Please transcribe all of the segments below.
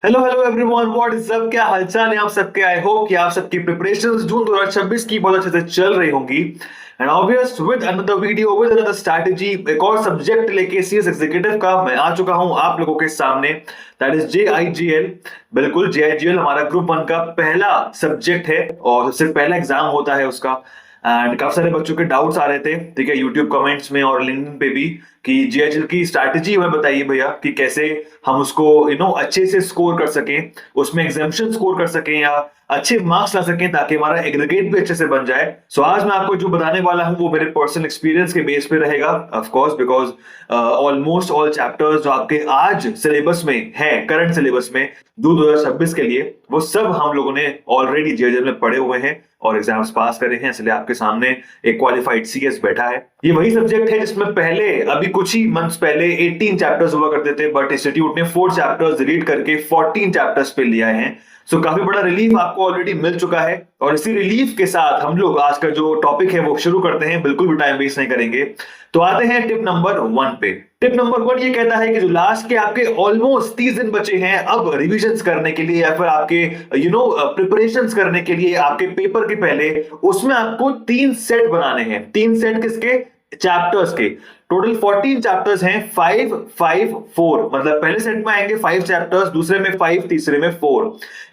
Hello hello everyone, what is up. क्या हालचाल है आप सबके। आई होप कि आप सबकी प्रिपरेशंस जून 2026 की बहुत अच्छे से चल रही होंगी। And obvious with another video with another strategy, एक और सब्जेक्ट लेके सीएस एग्जीक्यूटिव का मैं आ चुका हूं आप लोगों के सामने। That is JIGL। बिल्कुल, JIGL हमारा ग्रुप 1 का पहला सब्जेक्ट है और सबसे पहला एग्जाम होता है उसका। एंड काफी सारे बच्चों के डाउट्स आ रहे थे, ठीक है, यूट्यूब कमेंट्स में और लिंक्डइन पे भी, कि JIGL की स्ट्रैटेजी हमें बताइए भैया कि कैसे हम उसको अच्छे से स्कोर कर सकें, उसमें एग्जाम्पशन स्कोर कर सकें या अच्छे मार्क्स ला सकें ताकि हमारा एग्रीगेट भी अच्छे से बन जाए। सो आज मैं आपको जो बताने वाला हूं वो मेरे पर्सनल एक्सपीरियंस के बेस पे रहेगा, of course, because almost all chapters जो आपके आज सिलेबस में है, करंट सिलेबस में 2026 के लिए, वो सब हम लोगों ने ऑलरेडी JIGL में पढ़े हुए हैं और एग्जाम्स पास करे हैं, इसलिए आपके सामने एक क्वालिफाइड CS बैठा है। ये वही सब्जेक्ट है जिसमें पहले अभी कुछ ही मंथ्स पहले 18 चैप्टर्स हुआ करते थे, बट इंस्टीट्यूट ने 4 चैप्टर्स रीड करके 14 चैप्टर्स पे लिया है। सो काफी बड़ा रिलीफ आपको ऑलरेडी मिल चुका है और इसी रिलीफ के साथ हम लोग आज का जो टॉपिक है वो शुरू करते हैं। बिल्कुल भी टाइम वेस्ट नहीं करेंगे। तो आते हैं टिप नंबर 1 पे। टिप नंबर 1 ये कहता है कि जो लास्ट के आपके ऑलमोस्ट 30 दिन बचे हैं अब रिविजन्स करने के लिए या फिर आपके प्रिपरेशंस करने के लिए आपके पेपर के पहले, उसमें आपको 3 सेट बनाने हैं। 3 सेट किसके? चैप्टर्स के। टोटल 14 चैप्टर्स हैं, 5 5 4, मतलब पहले सेट में आएंगे 5 चैप्टर्स, दूसरे में 5, तीसरे में 4।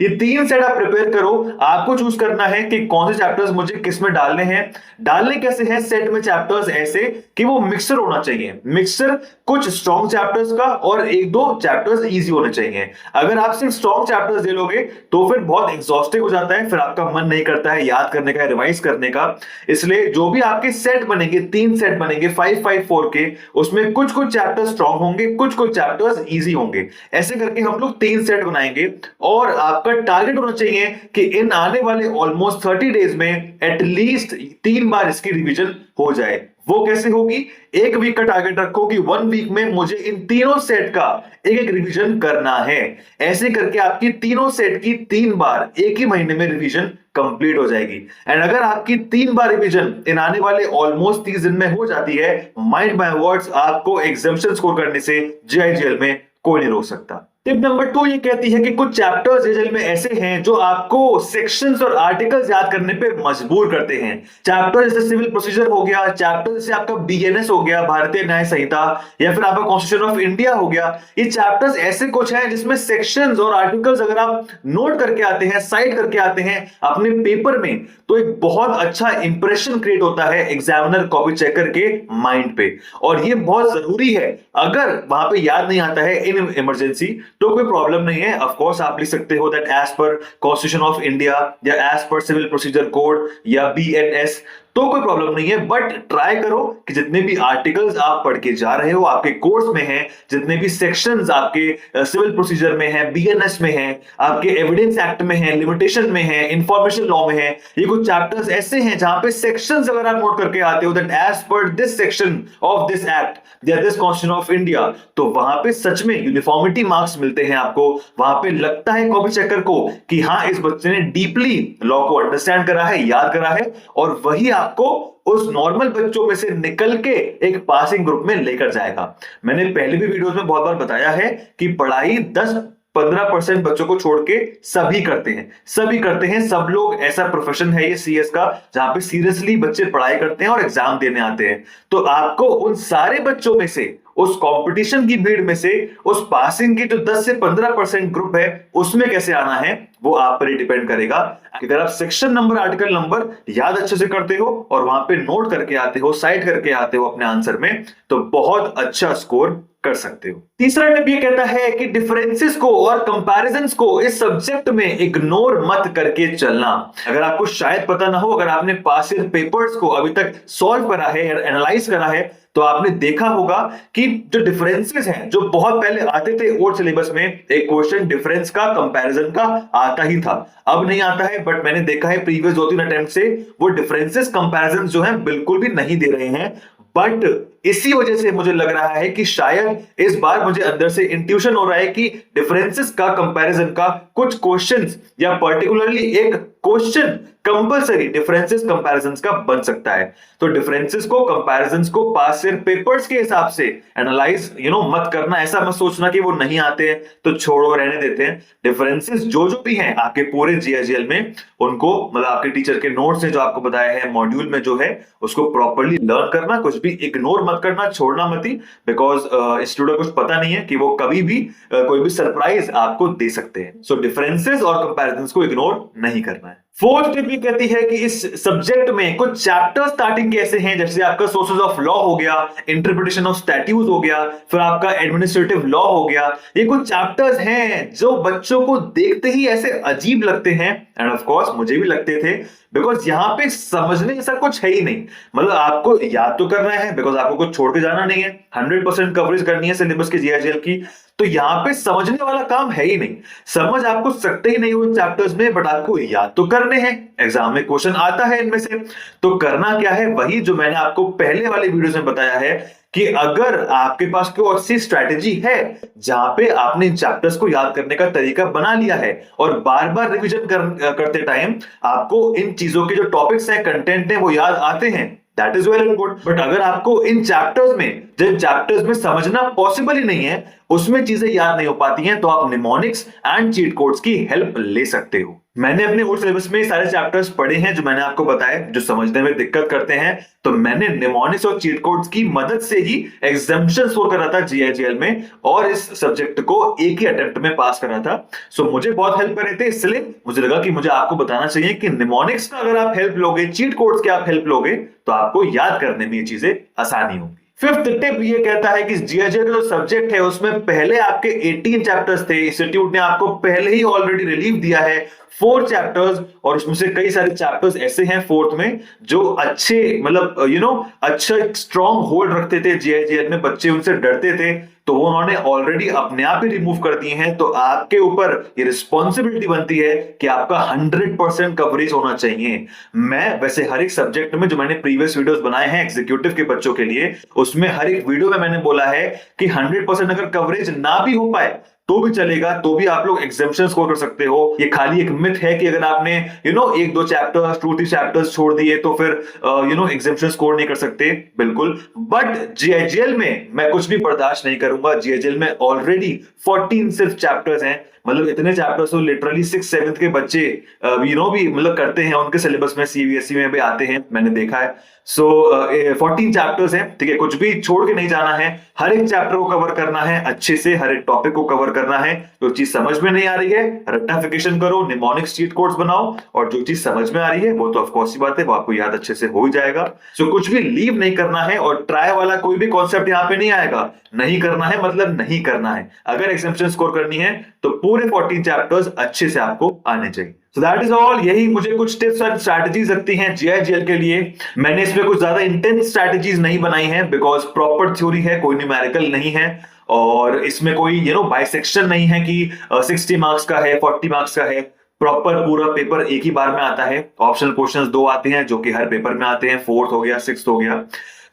ये 3 सेट आप प्रिपेयर करो। आपको चूज करना है कि कौन से चैप्टर्स मुझे किस में डालने हैं। डालने कैसे हैं सेट में चैप्टर्स? ऐसे कि वो मिक्सर होना चाहिए। मिक्सर कुछ स्ट्रॉन्ग चैप्टर्स का और 1-2 चैप्टर्स इजी होने चाहिए। अगर आप सिर्फ स्ट्रॉन्ग चैप्टर्स ले लोगे तो फिर बहुत एग्जॉस्टिव हो जाता है, फिर आपका मन नहीं करता है याद करने का, रिवाइज करने का। इसलिए जो भी आपके सेट बनेंगे, 3 सेट बनेंगे 5 5 4 के, उसमें कुछ कुछ चैप्टर्स स्ट्रॉन्ग होंगे, कुछ कुछ चैप्टर्स इजी होंगे। ऐसे करके हम लोग 3 सेट बनाएंगे और आपका टारगेट होना चाहिए कि इन आने वाले ऑलमोस्ट 30 डेज में एटलीस्ट 3 बार इसकी रिवीजन हो जाए। वो कैसे होगी? एक वीक का टारगेट रखो कि 1 वीक में मुझे इन तीनों सेट का एक एक रिवीजन करना है। ऐसे करके आपकी तीनों सेट की 3 बार एक ही महीने में रिवीजन कंप्लीट हो जाएगी। एंड अगर आपकी 3 बार रिवीजन इन आने वाले ऑलमोस्ट 30 दिन में हो जाती है, माइंड माय वर्ड्स, आपको एग्जाम्पशन स्कोर करने से JIGL में कोई नहीं रोक सकता। टिप नंबर 2 ये कहती है कि कुछ चैप्टर्स JIGL में ऐसे हैं जो आपको सेक्शंस और आर्टिकल्स याद करने पे मजबूर करते हैं। चैप्टर जैसे सिविल प्रोसीजर हो गया, चैप्टर जैसे आपका BNS हो गया, भारतीय न्याय संहिता, या फिर आपका कॉन्स्टिट्यूशन ऑफ इंडिया हो गया। ये चैप्टर्स ऐसे कुछ हैं जिसमें सेक्शंस और आर्टिकल्स अगर आप नोट करके आते हैं, साइड करके आते हैं अपने पेपर में, तो एक बहुत अच्छा इंप्रेशन क्रिएट होता है एग्जामिनर कॉपी चेकर के माइंड पे। और ये बहुत जरूरी है। अगर वहां पे याद नहीं आता है इन इमरजेंसी तो कोई प्रॉब्लम नहीं है। ऑफ कोर्स आप लिख सकते हो that as per constitution of India या as per civil procedure code या BNS, तो कोई प्रॉब्लम नहीं है। बट ट्राई करो कि जितने भी आर्टिकल्स आप पढ़ के जा रहे हो, आपके कोर्स में हैं, जितने भी सेक्शंस आपके सिविल प्रोसीजर में है, BNS में है, आपके एविडेंस एक्ट में है, लिमिटेशन में है, इंफॉर्मेशन लॉ में है, ये कुछ चैप्टर्स ऐसे हैं जहां पे सेक्शंस अगर आप नोट करके आते हो that as per this section of this act या दिस कॉन्स्टिट्यूशन ऑफ इंडिया, तो वहां पे सच में यूनिफॉर्मिटी मार्क्स मिलते हैं आपको। वहां पे लगता है कॉपी चेकर को कि हाँ, इस बच्चे ने डीपली लॉ को अंडरस्टैंड करा है, याद करा है, और वही आपको उस नॉर्मल बच्चों में से निकल के एक पासिंग ग्रुप में लेकर जाएगा। मैंने पहले भी वीडियोस में बहुत बार बताया है कि पढ़ाई 10-15% बच्चों को छोड़ के सभी करते हैं, सभी करते हैं। सब लोग, ऐसा प्रोफेशन है ये CS का जहां पे सीरियसली बच्चे पढ़ाई करते हैं और एग्जाम देने आते हैं। तो आपको उन सारे बच्चों में से, उस कंपटीशन की भीड़ में से, उस पासिंग की जो 10 से 15% ग्रुप है, उसमें कैसे आना है वो आप पर ही डिपेंड करेगा। अगर आप सेक्शन नंबर, आर्टिकल नंबर याद अच्छे से करते हो और वहां पे नोट करके आते हो, साइड करके आते हो अपने आंसर में, तो बहुत अच्छा स्कोर कर सकते हो। तीसरा टिप ये कहता है कि डिफरेंसेस को और कंपैरिजंस को इस सब्जेक्ट में इग्नोर मत करके चलना। अगर आपको शायद पता ना हो, अगर आपने पास ईयर पेपर्स को अभी तक सॉल्व करा है, एनालाइज करा है, तो आपने देखा होगा कि जो डिफरेंसेस हैं, जो बहुत पहले आते थे ओल्ड सिलेबस में, एक क्वेश्चन डिफरेंस का, कंपैरिजन का आता ही था। अब नहीं आता है, बट मैंने देखा है प्रीवियस 2-3 अटेम्प्ट से वो डिफरेंसेस, कंपैरिजन जो हैं बिल्कुल भी नहीं दे रहे हैं। बट इसी वजह से मुझे लग रहा है कि शायद इस बार मुझे अंदर से इंट्यूशन हो रहा है कि डिफरेंसेस का, कंपैरिजन का कुछ क्वेश्चंस या पर्टिकुलरली एक क्वेश्चन कंपलसरी डिफरेंसेस कंपैरिजंस का बन सकता है। तो डिफरेंसेस को, कंपैरिजंस को पास ईयर पेपर्स के हिसाब से एनालाइज मत करना। ऐसा मत सोचना कि वो नहीं आते हैं तो छोड़ो, रहने देते हैं। डिफरेंसेस जो भी हैं आपके पूरे जीआईजीएल में, उनको मतलब आपके टीचर के नोट्स से जो आपको बताया है, मॉड्यूल में जो है, उसको प्रॉपर्ली लर्न करना, कुछ भी इग्नोर मत करना, छोड़ना मत ही, बिकॉज स्टूडेंट कुछ पता नहीं है कि वो कभी भी कोई भी सरप्राइज आपको दे सकते हैं। सो डिफरेंसेस और कंपैरिजंस को इग्नोर नहीं करना है। फोर्थ टिप ये कहती है कि इस सब्जेक्ट में कुछ चैप्टर स्टार्टिंग कैसे हैं, जैसे आपका सोर्सेज ऑफ लॉ हो गया, इंटरप्रिटेशन ऑफ स्टैट्यूट हो गया, फिर आपका एडमिनिस्ट्रेटिव लॉ हो गया। ये कुछ चैप्टर्स हैं जो बच्चों को देखते ही ऐसे अजीब लगते हैं, एंड ऑफ कोर्स मुझे भी लगते थे, बिकॉज यहाँ पे समझने जैसा कुछ है ही नहीं। मतलब आपको याद तो करना है, बिकॉज आपको कुछ छोड़ के जाना नहीं है, 100% कवरेज करनी है सिलेबस की, जीआईजीएल की। तो यहाँ पे समझने वाला काम है ही नहीं। समझ आपको सकते ही नहीं उन चैप्टर्स में, बट आपको याद तो करने हैं, एग्जाम में क्वेश्चन आता है इनमें से। तो करना क्या है, वही जो मैंने आपको पहले वाले वीडियोस में बताया है कि अगर आपके पास कोई अच्छी स्ट्रैटेजी है जहां पे आपने इन चैप्टर्स को याद करने का तरीका बना लिया है और बार बार रिवीजन करते टाइम आपको इन चीजों के जो टॉपिक्स हैं, कंटेंट है, वो याद आते हैं, that is well and good. But अगर आपको इन चैप्टर्स में, जिन चैप्टर्स में समझना पॉसिबल ही नहीं है, उसमें चीजें याद नहीं हो पाती हैं, तो आप निमोनिक्स एंड चीट कोड्स की हेल्प ले सकते हो। मैंने अपने ओल्ड सिलेबस में सारे चैप्टर्स पढ़े हैं जो मैंने आपको बताया, जो समझने में दिक्कत करते हैं। तो मैंने निमोनिक्स और चीट कोड्स की मदद से ही एग्जामिनेशन स्कोर करा था जीआईजीएल में, और इस सब्जेक्ट को एक ही अटेम्प्ट में पास करा था। सो मुझे बहुत हेल्प कर रहे थे, इसलिए मुझे लगा कि मुझे आपको बताना चाहिए कि निमोनिक्स का अगर आप हेल्प लोगे, चीट कोड्स की आप हेल्प लोगे, तो आपको याद करने में ये चीजें आसानी होंगी। फिफ्थ टिप ये कहता है कि जीआईजीएल जो सब्जेक्ट है उसमें पहले आपके 18 चैप्टर्स थे, इंस्टीट्यूट ने आपको पहले ही ऑलरेडी रिलीव दिया है 4 चैप्टर्स, और उसमें से कई सारे चैप्टर्स ऐसे हैं फोर्थ में जो अच्छे, मतलब अच्छा स्ट्रॉन्ग होल्ड रखते थे जीआईजीएल में, बच्चे उनसे डरते थे, तो वो उन्होंने ऑलरेडी अपने आप ही रिमूव कर दिए हैं। तो आपके ऊपर ये रिस्पॉन्सिबिलिटी बनती है कि आपका 100% कवरेज होना चाहिए। मैं वैसे हर एक सब्जेक्ट में जो मैंने प्रीवियस वीडियोस बनाए हैं एग्जीक्यूटिव के बच्चों के लिए, उसमें हर एक वीडियो में मैंने बोला है कि 100% अगर कवरेज ना भी हो पाए तो भी चलेगा, तो भी आप लोग एग्जाम्पशन स्कोर कर सकते हो। ये खाली एक मिथ है कि अगर आपने एक दो चैप्टर्स, 2-3 चैप्टर्स छोड़ दिए तो फिर एग्जाम्पशन स्कोर नहीं कर सकते, बिल्कुल। बट जीआईजीएल में मैं कुछ भी बर्दाश्त नहीं करूंगा। जीआईजीएल में ऑलरेडी 14 सिर्फ चैप्टर्स हैं, मतलब इतने चैप्टर्स तो लिटरली 6-7 के बच्चे भी मतलब करते हैं, उनके सिलेबस में सीबीएसई में भी आते हैं, मैंने देखा है। सो 14 चैप्टर्स हैं, ठीक है, कुछ भी छोड़ के नहीं जाना है, हर एक चैप्टर को कवर करना है अच्छे से, हर एक टॉपिक को कवर करना है। जो चीज समझ में नहीं आ रही है रेक्टिफिकेशन करो, निमोनिक्स चीट कोड्स बनाओ, और जो चीज समझ में आ रही है वो तो ऑफ कोर्स ही बात है, वो आपको याद अच्छे से हो ही जाएगा। सो कुछ भी लीव नहीं करना है, और ट्राई वाला कोई भी कॉन्सेप्ट यहाँ पे नहीं आएगा। नहीं करना है मतलब नहीं करना है। अगर एग्जामिनेशन स्कोर करनी है तो पूरे 14 चैप्टर्स अच्छे से आपको आने चाहिए। So that is all। यही मुझे कुछ टिप्स और स्ट्रैटेजीज लगती हैं जीआईजीएल के लिए। मैंने इसमें कुछ ज्यादा इंटेंस स्ट्रैटेजीज नहीं बनाई हैं, बिकॉज प्रॉपर थ्योरी है, कोई न्यूमेरिकल नहीं है, और इसमें कोई बाइसेक्शन नहीं है कि 60 मार्क्स का है, 40 मार्क्स का है। प्रॉपर पूरा पेपर एक ही बार में आता है। ऑप्शनल क्वेश्चंस 2 आते हैं जो कि हर पेपर में आते हैं, 4th हो गया, 6th हो गया।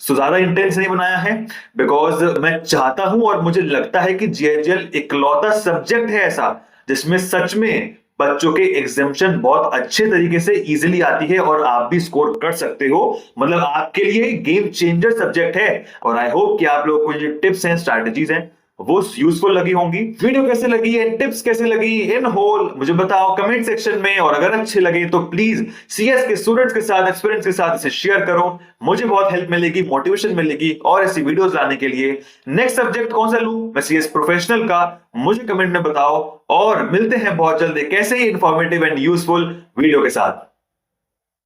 सो ज्यादा इंटेंस नहीं बनाया है, बिकॉज मैं चाहता हूं और मुझे लगता है कि जीआईजीएल इकलौता सब्जेक्ट है ऐसा जिसमें सच में बच्चों के एग्जाम्पशन बहुत अच्छे तरीके से इजीली आती है, और आप भी स्कोर कर सकते हो। मतलब आपके लिए गेम चेंजर सब्जेक्ट है। और आई होप कि आप लोगों को जो टिप्स हैं, स्ट्रैटेजीज हैं, वो यूजफुल लगी होंगी। वीडियो कैसे लगी है, टिप्स कैसे लगी इन होल, मुझे बताओ कमेंट सेक्शन में। और अगर अच्छे लगे तो प्लीज सीएस के स्टूडेंट्स के साथ, एक्सपीरियंस के साथ इसे शेयर करो, मुझे बहुत हेल्प मिलेगी, मोटिवेशन मिलेगी और ऐसी वीडियोस लाने के लिए। नेक्स्ट सब्जेक्ट कौन सा लूं मैं सीएस प्रोफेशनल का, मुझे कमेंट में बताओ, और मिलते हैं बहुत जल्द एक ऐसे ही इंफॉर्मेटिव एंड यूजफुल वीडियो के साथ।